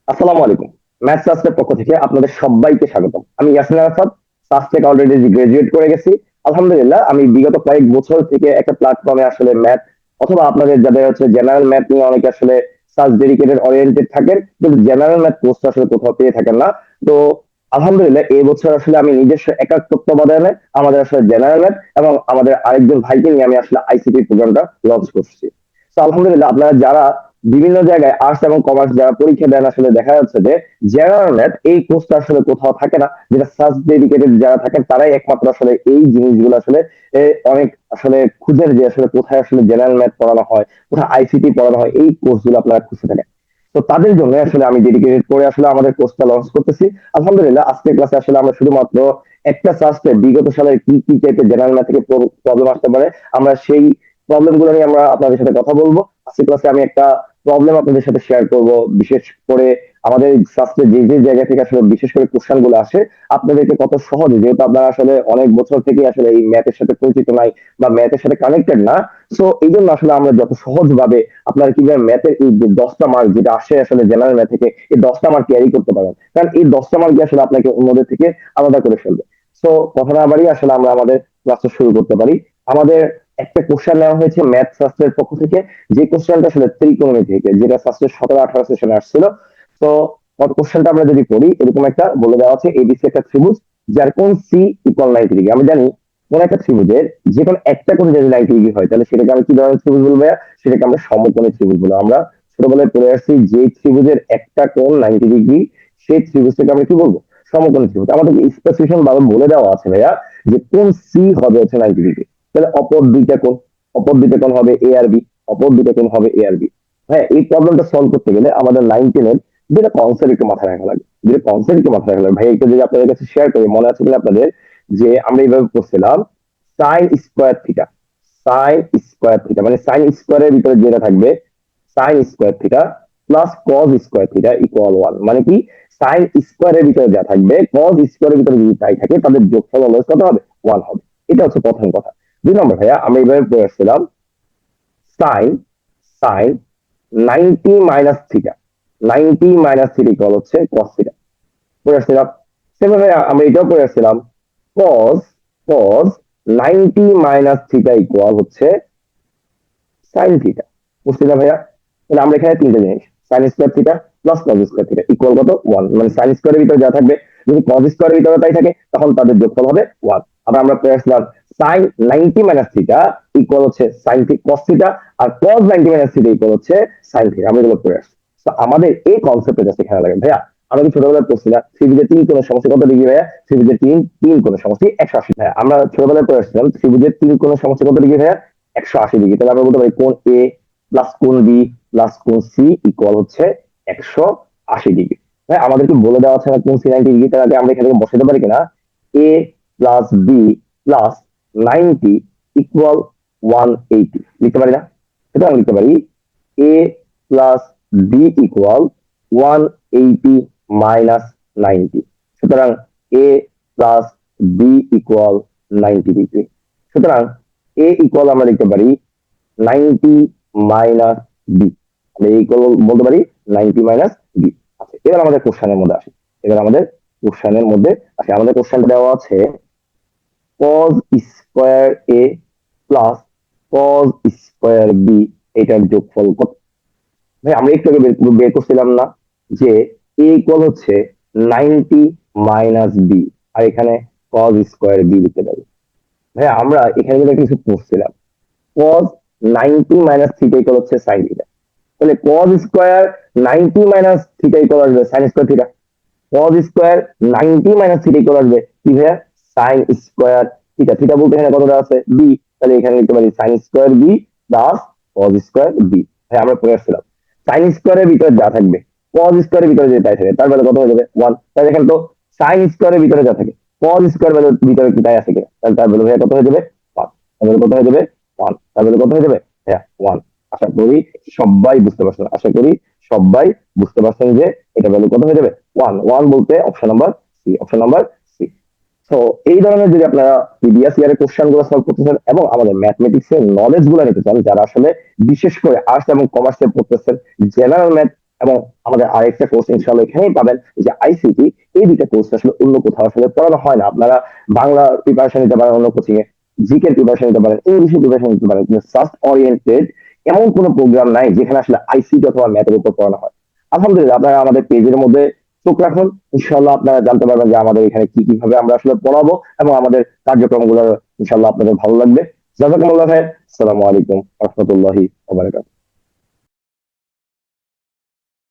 আসসালামু আলাইকুম। ম্যাথ সাস্টের পক্ষ থেকে আপনাদের সবাইকে স্বাগতম। আমি ইয়াসিন আরাফাত। সাস্ট থেকে অলরেডি গ্রাজুয়েট করে গেছি। আলহামদুলিল্লাহ আমি বিগত কয়েক বছর থেকে একটা প্ল্যাটফর্মে আসলে ম্যাথ অথবা আপনাদের যাদের হচ্ছে জেনারেল ম্যাথ নিয়ে অনেকে আসলে সাস্ট ডেডিকেটেড ওরিয়েন্টেড থাকেন, কিন্তু জেনারেল ম্যাথ কোর্সটা আসলে কোথাও পেয়ে থাকেন না। তো আলহামদুলিল্লাহ এই বছর আসলে আমি নিজস্ব একাক তত্ত্বাবধানে আমাদের আসলে জেনারেল ম্যাথ এবং আমাদের আরেকজন ভাইকে নিয়ে আমি আসলে আইসিটি প্রোগ্রামটা লঞ্চ করছি। তো আলহামদুলিল্লাহ আপনারা যারা বিভিন্ন জায়গায় আর্টস এবং কমার্স যারা পরীক্ষা দেন আসলে দেখা যাচ্ছে যে জেনারেল ম্যাথ এই কোর্সটা আসলে কোথাও থাকে না, যেটা সার্চ ডেডিকেটেড যারা থাকেন তারাই একমাত্র আসলে এই জিনিসগুলো আসলে অনেক আসলে খুঁজেন যে আসলে কোথায় আসলে জেনারেল ম্যাথ পড়ানো হয়, কোথায় আইসিটি পড়ানো হয়, এই কোর্সগুলো আপনারা খুঁজে থাকেন। তো তাদের জন্য আসলে আমি ডেডিকেটেড করে আসলে আমাদের কোর্সটা লঞ্চ করতেছি। আলহামদুলিল্লাহ আজকের ক্লাসে আসলে আমরা শুধুমাত্র একটা সাস্টে বিগত সালের কি কি টাইপের জেনারেল ম্যাথ থেকে প্রবলেম আসতে পারে আমরা সেই প্রবলেম গুলো নিয়ে আমরা আপনাদের সাথে কথা বলবো। আজকের ক্লাসে আমি একটা প্রবলেম আপনাদের সাথে শেয়ার করব। বিশেষ করে আমাদের শাস্ত্রে যে যে জায়গা থেকে আসলে বিশেষ করে কোশ্চেন গুলো আসে আপনাদেরকে কত সহজে, যেহেতু আপনারা আসলে অনেক বছর থেকে আসলে এই ম্যাথের সাথে পরিচিত নাই বা ম্যাথের সাথে কানেক্টেড না, সো এই জন্য আসলে আমরা যত সহজ ভাবে আপনারা কিভাবে ম্যাথের এই যে 10টা মার্ক যেটা আসে আসলে জেনারেল ম্যাথ থেকে এই 10টা মার্ক ক্যারি করতে পারেন, কারণ এই 10টা মার্ক আসলে আপনাকে অন্যদের থেকে আলাদা করে ফেলবে। সো কথা না বাড়িয়ে আসলে আমরা আমাদের ক্লাসটা শুরু করতে পারি। আমাদের একটা কোশ্চেন নেওয়া হয়েছে ম্যাথ শাস্ত্রের পক্ষ থেকে, যে কোশ্চেনটা আসলে ত্রিকোণমিতি থেকে, যেটা শাস্ত্রের 17-18 সেশনে আসছিল। তো কোশ্চেনটা আমরা যদি পড়ি, এরকম একটা বলে দেওয়া আছে এবিসি একটা ত্রিভুজ যার কোণ সি ইকুয়াল 90 ডিগ্রি। আমি জানি কোন একটা ত্রিভুজের যে কোনো একটা কোণ যদি 90 ডিগ্রি হয় তাহলে সেটাকে আমি কি ধরনের ত্রিভুজ বলবো ভাইয়া? সেটাকে আমরা সমকোণী ত্রিভুজ বলবো। আমরা ছোটবেলায় পড়ে আসছি যে ত্রিভুজের একটা কোণ 90 ডিগ্রি, সেই ত্রিভুজটাকে আমরা কি বলবো? সমকোণী ত্রিভুজ। আমাদের স্পেসিফিকেশন ভাবে বলে দেওয়া আছে ভাইয়া যে কোণ সি হবে হচ্ছে 90 ডিগ্রি। তাহলে অপর দুইটা কোণ হবে এ আর বি, অপর দুইটা কোণ হবে এ আর বি। হ্যাঁ, এই প্রবলেমটা সলভ করতে গেলে আমাদের 9-10-এর যেটা কনসেপ্ট একটু মাথায় রাখা লাগে, যেটা কনসেপ্ট একটু মাথায় রাখা লাগে ভাই, এটা যদি আপনাদের কাছে শেয়ার করি, মনে আছে কিনা আপনাদের যে আমরা এইভাবে করছিলাম sine square theta. Sine square theta মানে সাইন স্কোয়ারের ভিতরে যেটা থাকবে sine square theta plus cos square theta equal 1। মানে কি? সাইন স্কোয়ারের ভিতরে যা থাকবে কজ স্কোয়ারের ভিতরে যদি তাই থাকে তাদের যোগফল অলওয়েজ কত হবে? 1 হবে। এটা হচ্ছে প্রথম কথা। 2 নম্বর ভাইয়া আমরা এইভাবে পড়ে আসছিলাম sine sine 90 - theta, 90 - theta equal হচ্ছে কস থিটা। পড়ে আসছিলাম। সেভাবে আমরা এটাও পড়ে আসছিলাম কস কস 90 - থিটা ইকুয়াল হচ্ছে সাইন থিটা। বুঝছি না ভাইয়া? তাহলে আমরা এখানে তিনটা জিনিস, sine square theta plus cos square theta equal কত? 1। মানে সাইন স্কোয়ারের ভিতরে যা থাকবে যদি কজ স্কোয়ারের ভিতরে তাই থাকে তখন তাদের যোগফল হবে 1। আবার আমরা পেয়ে আসলাম সাইন 90 - থিটা ইকুয়াল হচ্ছে সাইন কস থিটা, আর কজ 90 - থিটা ইকুয়াল হচ্ছে সাইন থিটা। আমরা এগুলো পড়ে আসছি। তো আমাদের এই কনসেপ্টে জাস্ট এখানে লাগে ভাইয়া। আমরা কি ছোটবেলায় পড়ছি না ত্রিভুজের তিন কোণের সমষ্টি কত ডিগ্রি ভাইয়া? ত্রিভুজের তিন তিন কোণের সমষ্টি 180। ভাইয়া আমরা ছোটবেলায় পড়ে আসছিলাম ত্রিভুজের তিন কোণের সমষ্টি কত ডিগ্রি ভাইয়া? 180 ডিগ্রি। তাহলে আমরা বলতে পারি কোণ এ প্লাস কোণ বি প্লাস কোণ সি ইকুয়াল হচ্ছে 180 ডিগ্রি। হ্যাঁ, আমাদেরকে বলে দেওয়া আছে না কোণ সি 90 ডিগ্রি, তার আগে আমরা এখানে থেকে বসাতে পারি কিনা এ প্লাস বি প্লাস 90 ইকুয়াল 180 লিখতে পারি না? সুতরাং লিখতে পারি এ প্লাস বি ইকুয়াল 180 মাইনাস 90। সুতরাং এ প্লাস বি ইকুয়াল 90 ডিগ্রি। সুতরাং এ ইকুয়াল আমরা লিখতে পারি 90 মাইনাস বি। আমরা এই ইকুয়াল বলতে পারি 90 মাইনাস বি। আচ্ছা, এবার আমাদের কোশ্চেনের মধ্যে আসি। এবার আমাদের কোশ্চেনের মধ্যে আসি। আমাদের কোশ্চেনটা দেওয়া আছে cos স্কোয়ার এ প্লাস cos স্কোয়ার বি এটার যোগফল কত? ভাই আমরা একটু আগে বের করছিলাম না যে এ ইকুয়াল হচ্ছে 90 মাইনাস বি, আর এখানে cos স্কোয়ার বি লিখতে পারি। ভাই আমরা এখানে কিন্তু কিছু পড়ছিলাম cos 90 - থিটা ইকুয়াল হচ্ছে sin থিটা। তাহলে cos স্কোয়ার 90 - থিটা ইকুয়াল আসবে sin square theta. cos square 90 - theta equal আসবে কি ভাইয়া? sin square theta. থিটা বলতে এখানে কতটা আছে? বি। তাহলে এখানে লিখতে পারি sin square B plus cos square B. ভাই আমরা পড়ে আসছিলাম sin স্কোয়ারের ভিতরে যা থাকবে cos স্কোয়ারের ভিতরে যে তাই থাকে তার বেলা কত হয়ে যাবে? 1। তাহলে এখানে তো sin স্কোয়ারের ভিতরে যা থাকে cos স্কোয়ার ভ্যালুর ভিতরে কি তাই আছে কিনা? তাহলে তার ভ্যালু ভাইয়া কত হয়ে যাবে? 1। তার ভ্যালু কত হয়ে যাবে? 1। তার ভ্যালু কত হয়ে যাবে ভাইয়া? 1। আশা করি সবাই বুঝতে পারছেন। আশা করি সবাই বুঝতে পারছেন যে এটা ভ্যালু কত হয়ে যাবে? 1। 1 বলতে option number C, option number C. তো এই ধরনের যদি আপনারা প্রিভিয়াস ইয়ারের কোশ্চেন গুলো সলভ করতে চান এবং আমাদের ম্যাথমেটিক্স এর নলেজ গুলো নিতে চান, যারা আসলে বিশেষ করে আর্টস এবং কমার্সে পড়তেছেন, জেনারেল ম্যাথ এবং আমাদের আরেকটা কোর্স ইনশাআল্লাহ এখানেই পাবেন, যে আইসিটি। এই দুইটা কোর্স আসলে অন্য কোথাও আসলে পড়ানো হয় না। আপনারা বাংলা প্রিপারেশন নিতে পারেন অন্য কোচিং এ, জিকে প্রিপারেশন নিতে পারেন, ইংলিশে প্রিপারেশন নিতে পারেন, কিন্তু সাস্ট ওরিয়েন্টেড এমন কোনো প্রোগ্রাম নাই যেখানে আসলে আইসিটি অথবা ম্যাথের উপর পড়ানো হয়। আলহামদুলিল্লাহ, আপনারা আমাদের পেজের মধ্যে চোখ রাখুন, ইনশাআল্লাহ আপনারা জানতে পারবেন যে আমাদের এখানে কি কিভাবে আমরা আসলে পড়াবো, এবং আমাদের কার্যক্রমগুলো ইনশাআল্লাহ আপনাদের ভালো লাগবে। জাযাকুমুল্লাহ খাইর। আসসালামু আলাইকুম ওয়া রাহমাতুল্লাহি ওয়া বারাকাতুহু।